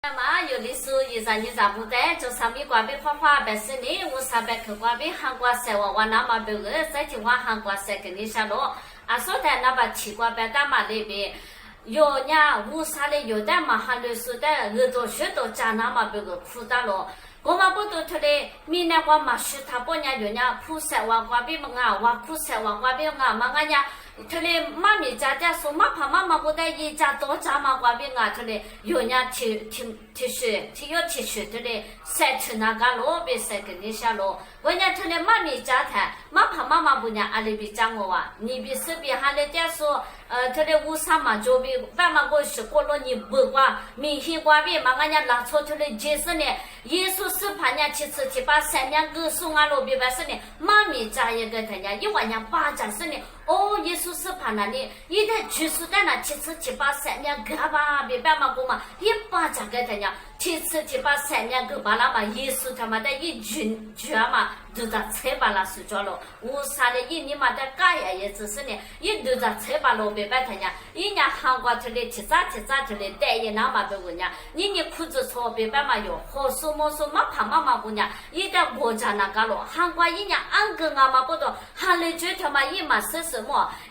那么有的时候一啥你咋不带，就上面挂边花花白是呢，我上边去挂边韩国菜我那么别个在听话韩国菜给你下咯，啊说的那把气挂边打嘛那边。有呢，我啥的有的嘛，还有说的耳朵学到家那么别个苦大咯。我们不都他的，明年我嘛是他不呢有呢，苦晒我挂边么啊，我苦晒我挂边啊，嘛个呢。他的妈咪家的说妈怕妈妈不带一家多家嘛挂边啊，他的有呢提水，提要提水，他的晒出那个路别晒给你下路。我呢他的妈咪家的，妈怕妈妈不呢，阿里比讲我啊，你比是比哈的点说，他的乌纱嘛就比爸妈过去过了你不挂，明显挂边嘛个呢拿错他的解释呢，耶稣是怕呢其次去把三两个送啊路别把是呢，妈咪家一个他呢，一晚上八家是呢。哦，耶稣是怕那里，一旦去世的那其次七八三年个吧，别白嘛过嘛，一把这个人家，其次七八三年个吧那嘛，耶稣他妈的一群嘛，都在菜把那睡着了，我啥的一年嘛的干呀也只是呢，一都在菜把了别白他家，一年韩国出来提咋出来带一那嘛别个人，你裤子穿别白嘛有，好说么说嘛怕嘛姑娘，一旦国家那个了，韩国一年安个俺嘛不懂，韩来就他妈一嘛是。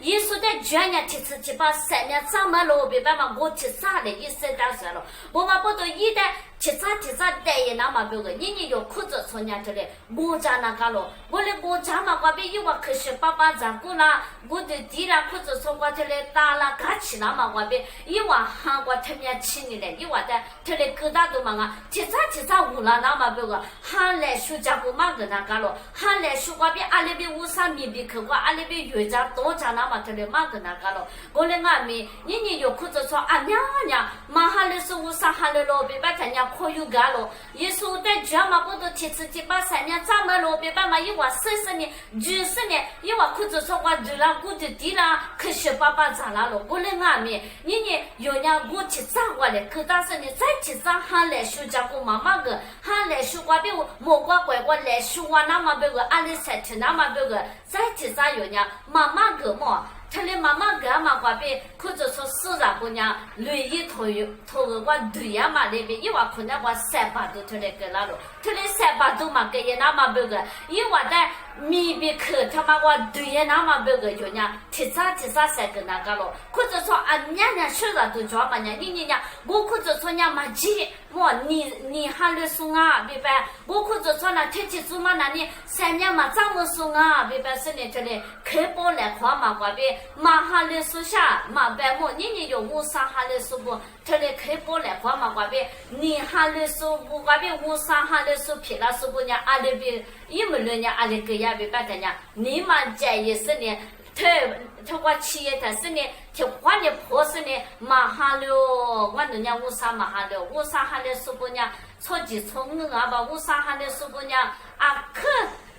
耶稣在捐年提次提把三年怎么了？别把嘛我提啥的，一生打算了。我们不都一旦提啥带一那么别个，你有裤子穿年头嘞，我家那个了，我的我家嘛我别一我可是爸爸长过啦，我的弟啦裤子穿过头嘞打啦嘎起那么我别一我韩国特别起你嘞，一我的头嘞疙瘩都嘛啊，提啥乌啦那么别个，韩来暑假不嘛个那个了，韩来暑我别阿里边乌啥米比去过，阿里边月家。多家那么头里嘛个那个了，我的俺们，你有裤子穿啊娘，马哈的是我啥哈的咯，别把人家可有干了，也说在家嘛不都提次提把三年怎么了，别把嘛一话40年、20年，一话裤子穿我地啦，我的地啦，可是爸爸咋啦了，我的俺们，你有人我去咋过来，可当时你再去咋哈来暑假过妈妈个，哈来暑假别我莫怪我来暑假那么别个，阿里才去那么别个，再去咋有人妈妈。个么，他的妈妈个嘛挂边，或者说40姑娘，累一头个我对呀嘛那边，一话可能我300多头来个那了，他的300多嘛个也那么别个，一话的米别去他妈我对呀那么别个有呢，提啥3个那个了，或者说啊娘10都叫嘛娘，你我或者说娘嘛急，么你还来送啊，别白，我或者说那天气做嘛那你3年嘛怎么送啊，别白是呢这里开包来花嘛挂边。马哈来说下马白么？你有我啥哈来说不？他来开包来花嘛挂边，你哈来说不挂边，我啥哈来说皮了说不呢？阿里边一没人家阿里个呀别白的呢，你们建议是呢，他我企业他是呢，他换的破是呢，马哈了，我人家我啥马哈了，我啥哈来说不呢？错几错啊吧，我啥哈来说不呢？啊可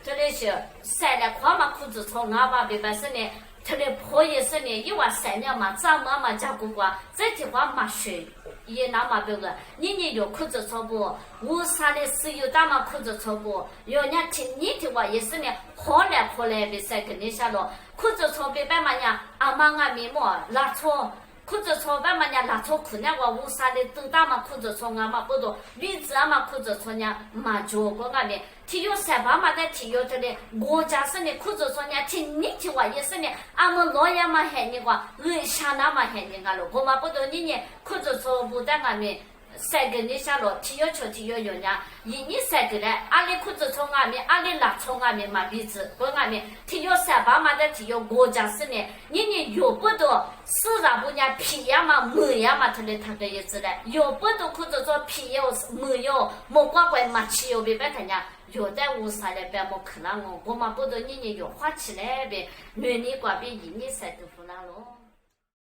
这里是晒了花嘛裤子错啊吧，别白是呢。他的破也是呢，一话3年嘛，长妈妈家过过，这句话嘛水也那么别个，你有裤子穿不？我啥的石油大嘛裤子穿不？有人听你的话也是呢，破来别晒给你下了，裤子穿别白嘛呀，阿妈阿咪么拉错。裤子穿白嘛呀，拉错裤呢我啥的都大嘛裤子穿啊嘛不多，鼻子啊嘛裤子穿呀嘛脚过啊的，体育3把嘛的体育这里，我家是呢裤子穿呀，听你的话也是呢，俺们老爷嘛喊你话，下那嘛喊你个了，我嘛不多你裤子穿不带俺们。3个你下了，体育球体育有呢，你3个嘞，阿里裤子穿外面，阿里拉穿外面嘛鼻子过外面，体育3把嘛的体育国家是呢，你有不多40不呢皮呀嘛没呀嘛，他个意思嘞，有不多裤子穿皮有没有，没乖嘛气有别白他家。有的我啥嘞别么可能我嘛不多你有花起来呗，男女瓜边1年3都不难咯。